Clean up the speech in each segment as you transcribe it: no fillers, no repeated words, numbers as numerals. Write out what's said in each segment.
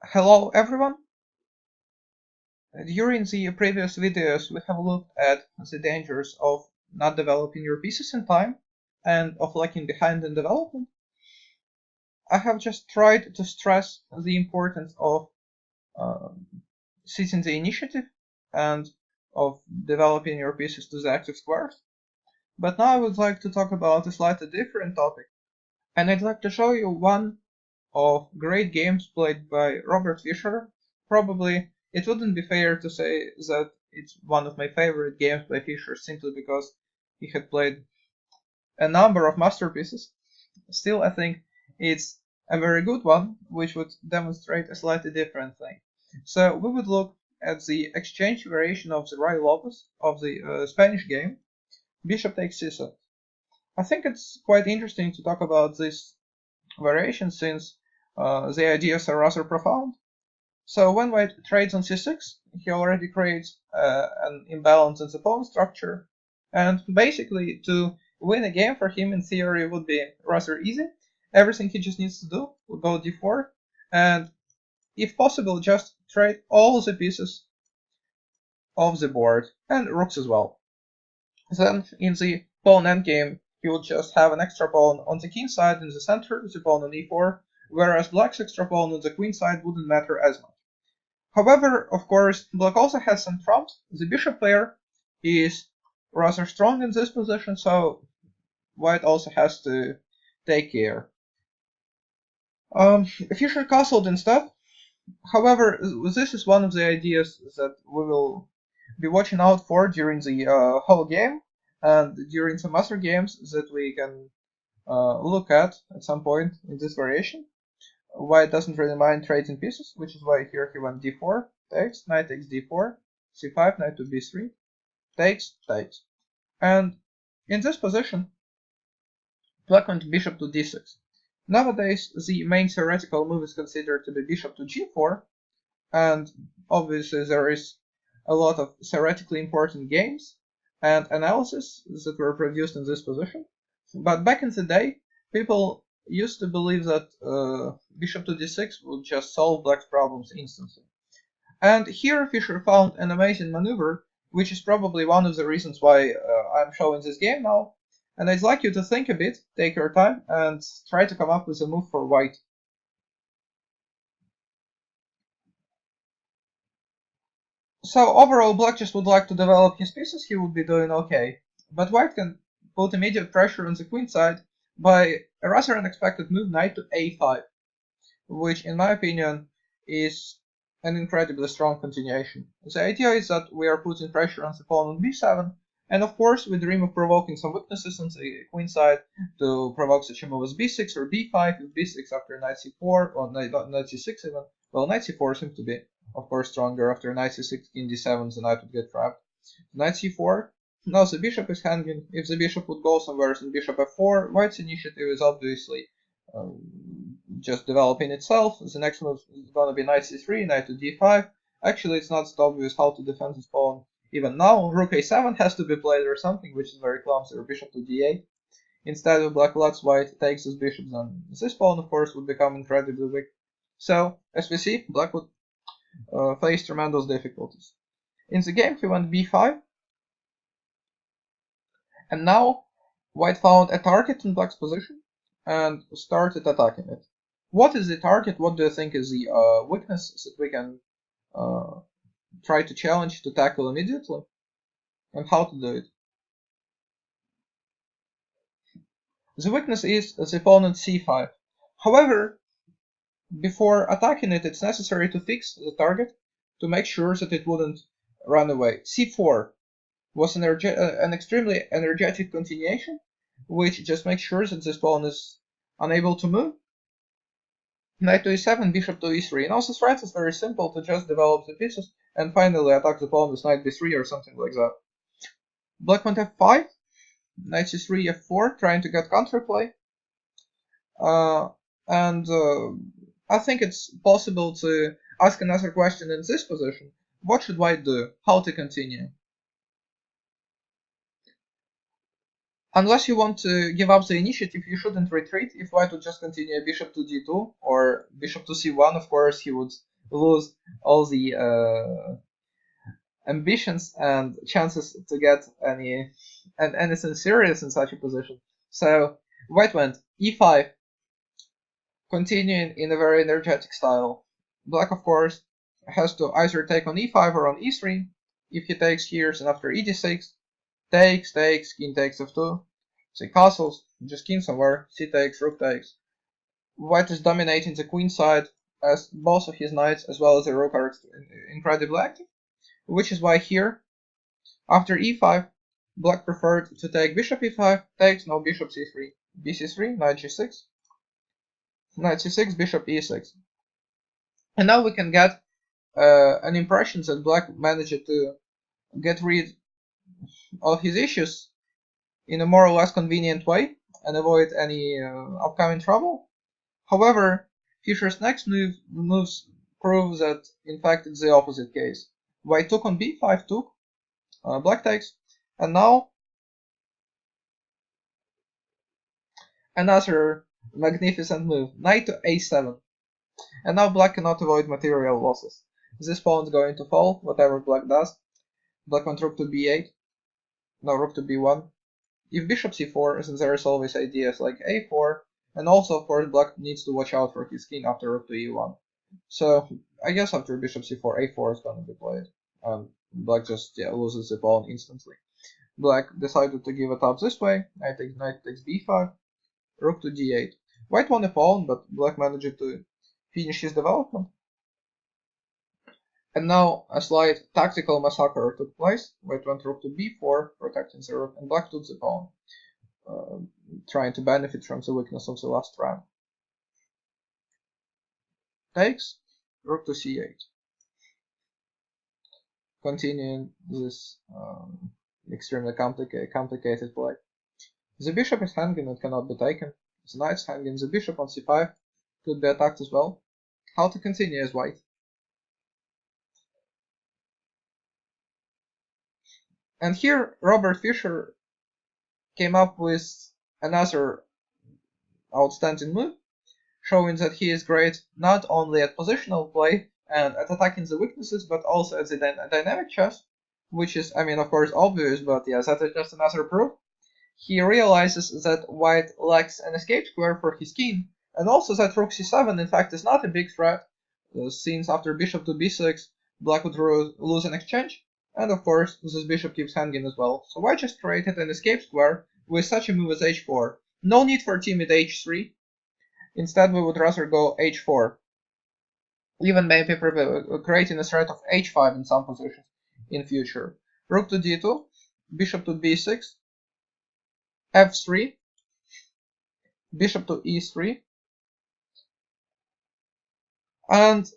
Hello everyone. During the previous videos we have looked at the dangers of not developing your pieces in time and of lagging behind in development. I have just tried to stress the importance of uh, seizing the initiative and of developing your pieces to the active squares. But now I would like to talk about a slightly different topic, and I'd like to show you one of great games played by Robert Fischer. Probably it wouldn't be fair to say that it's one of my favorite games by Fischer simply because he had played a number of masterpieces. Still, I think it's a very good one, which would demonstrate a slightly different thing. So we would look at the exchange variation of the Ruy Lopez of the Spanish game, Bishop takes c7. I think it's quite interesting to talk about this variation since the ideas are rather profound. So when white trades on c6, he already creates an imbalance in the pawn structure, and basically to win a game for him in theory would be rather easy. Everything he just needs to do will go d4, and if possible just trade all the pieces of the board, and rooks as well. Then in the pawn endgame, he will just have an extra pawn on the king side in the center, the pawn on e4, whereas black's extra pawn on the queen side wouldn't matter as much. However, of course, black also has some trumps. The bishop pair is rather strong in this position, so white also has to take care. Fischer castled instead. However, this is one of the ideas that we will be watching out for during the whole game and during some other games that we can look at some point in this variation. White doesn't really mind trading pieces, which is why here he went d4, takes, knight takes d4, c5, knight to b3, takes, takes. And in this position, black went bishop to d6. Nowadays, the main theoretical move is considered to be bishop to g4, and obviously there is a lot of theoretically important games and analysis that were produced in this position. But back in the day, people used to believe that bishop to d6 would just solve black's problems instantly. And here Fischer found an amazing maneuver, which is probably one of the reasons why I'm showing this game now. And I'd like you to think a bit, take your time, and try to come up with a move for white. So overall, black just would like to develop his pieces, he would be doing okay. But white can put immediate pressure on the queen side by a rather unexpected move, knight to a5, which in my opinion is an incredibly strong continuation. The idea is that we are putting pressure on the pawn on b7, and of course we dream of provoking some weaknesses on the queen side to provoke such a move as b6 or b5, if b6 after knight c4, or knight c6 even. Well, knight c4 seems to be, of course, stronger. After knight c6, king d7, the knight would get trapped. Knight c4, now the bishop is hanging. If the bishop would go somewhere in bishop f4, white's initiative is obviously just developing itself. The next move is going to be knight c3, knight to d5. Actually, it's not so obvious how to defend this pawn even now. Rook a7 has to be played or something, which is very clumsy, or bishop to d8. Instead of black lets white takes this bishop, then this pawn, of course, would become incredibly weak. So, as we see, black would face tremendous difficulties. In the game, he went b5, and now white found a target in black's position and started attacking it. What is the target? What do you think is the weakness that we can try to challenge to tackle immediately? And how to do it? The weakness is the opponent c5. However, before attacking it, it's necessary to fix the target to make sure that it wouldn't run away. c4 was an extremely energetic continuation, which just makes sure that this pawn is unable to move. Knight to e7, bishop to e3. Now the threat is very simple, to just develop the pieces and finally attack the pawn with knight b3 or something like that. Black went f5, knight c3, f4, trying to get counterplay. I think it's possible to ask another question in this position. What should white do? How to continue? Unless you want to give up the initiative, you shouldn't retreat. If white would just continue bishop to d2 or bishop to c1, of course he would lose all the ambitions and chances to get anything serious in such a position. So white went e5, continuing in a very energetic style. Black, of course, has to either take on e5 or on e3. If he takes here, and after e d6, takes, king takes f2, say castles, just king somewhere, c takes, rook takes. White is dominating the queen side, as both of his knights as well as the rook are incredibly active, which is why here, after e5, black preferred to take bishop e5, takes, no bishop c3, bc3, knight g6, knight c6, bishop e6. And now we can get an impression that black managed to get rid of his issues in a more or less convenient way and avoid any upcoming trouble. However, Fischer's next moves prove that in fact it's the opposite case. White took on b5, took, black takes, and now another magnificent move, knight to a7. And now black cannot avoid material losses. This pawn is going to fall, whatever black does. Black wants rook to b8, no, rook to b1. If bishop c4, then there is always ideas like a4, and also of course black needs to watch out for his king after rook to e1. So I guess after bishop c4, a4 is going to be played. Black just loses the pawn instantly. Black decided to give it up this way, knight takes b5, rook to d8. White won a pawn, but black managed to finish his development. And now a slight tactical massacre took place. White went rook to b4, protecting the rook, and black took the pawn, trying to benefit from the weakness of the last round. Takes, rook to c8. Continuing this extremely complicated play. The bishop is hanging and cannot be taken. The knight's hanging, the bishop on c5 could be attacked as well. How to continue as white? And here Robert Fischer came up with another outstanding move, showing that he is great not only at positional play and at attacking the weaknesses, but also at the dynamic chess, which is, I mean, of course, obvious, but yeah, that is just another proof. He realizes that white lacks an escape square for his king, and also that rook c7 in fact is not a big threat, since after bishop to b6, black would lose an exchange, and of course this bishop keeps hanging as well. So white just created an escape square with such a move as h4. No need for timid h3. Instead we would rather go h4. Even maybe creating a threat of h5 in some positions in future. Rook to d2, bishop to b6, f3, bishop to e3, and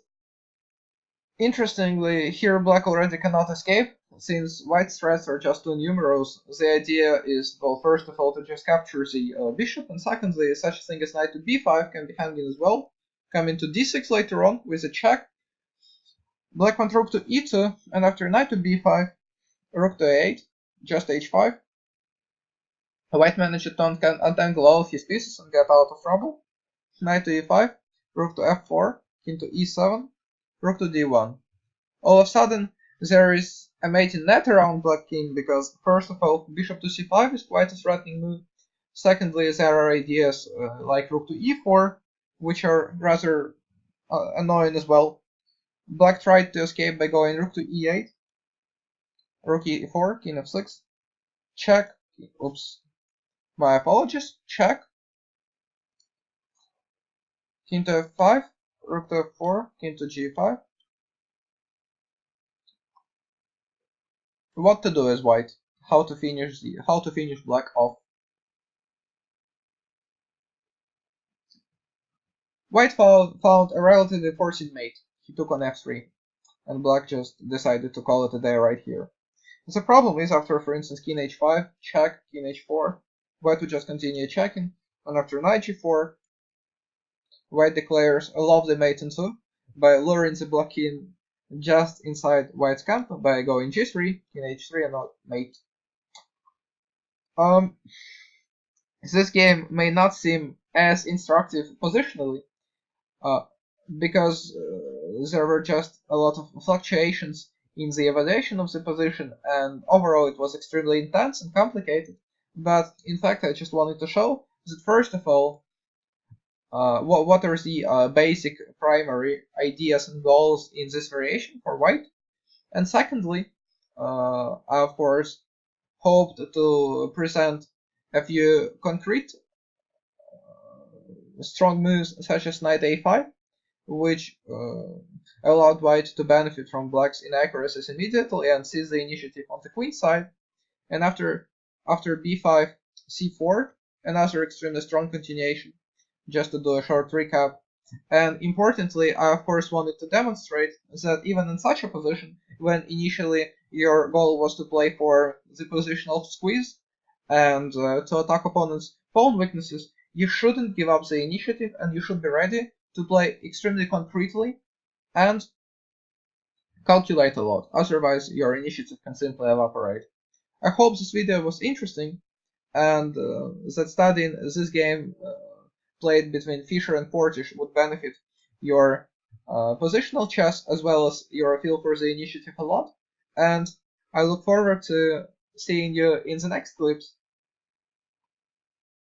interestingly, here black already cannot escape, since white's threats are just too numerous. The idea is, well, first of all, to just capture the bishop, and secondly, such a thing as knight to b5 can be hanging as well, coming to d6 later on with a check. Black went rook to e2, and after knight to b5, rook to a8, just h5. White managed to untangle all of his pieces and get out of trouble. Knight to e5, rook to f4, king to e7, rook to d1. All of a sudden, there is a mating net around black king, because first of all, bishop to c5 is quite a threatening move. Secondly, there are ideas like rook to e4, which are rather annoying as well. Black tried to escape by going rook to e8, rook e4, king f6, check, oops, my apologies, check, king to f5, rook to f4, king to g5. What to do as white? How to finish black off? White found a relatively forcing mate. He took on f3, and black just decided to call it a day right here. The problem is, after, for instance, king h5, check, king h4, white would just continue checking, and after knight g4, white declares a lovely mate in 2 by luring the black king just inside white's camp by going g3, king h3, and not mate. This game may not seem as instructive positionally, because there were just a lot of fluctuations in the evaluation of the position, and overall it was extremely intense and complicated. But in fact, I just wanted to show that first of all, what are the basic primary ideas and goals in this variation for white, and secondly, I of course hoped to present a few concrete strong moves such as knight a5, which allowed white to benefit from black's inaccuracies immediately and seize the initiative on the queen side. And after b5, c4, another extremely strong continuation, just to do a short recap. And importantly, I of course wanted to demonstrate that even in such a position, when initially your goal was to play for the positional squeeze and to attack opponent's pawn weaknesses, you shouldn't give up the initiative and you should be ready to play extremely concretely and calculate a lot, otherwise your initiative can simply evaporate. I hope this video was interesting and that studying this game played between Fischer and Fortish would benefit your positional chess as well as your feel for the initiative a lot. And I look forward to seeing you in the next clips.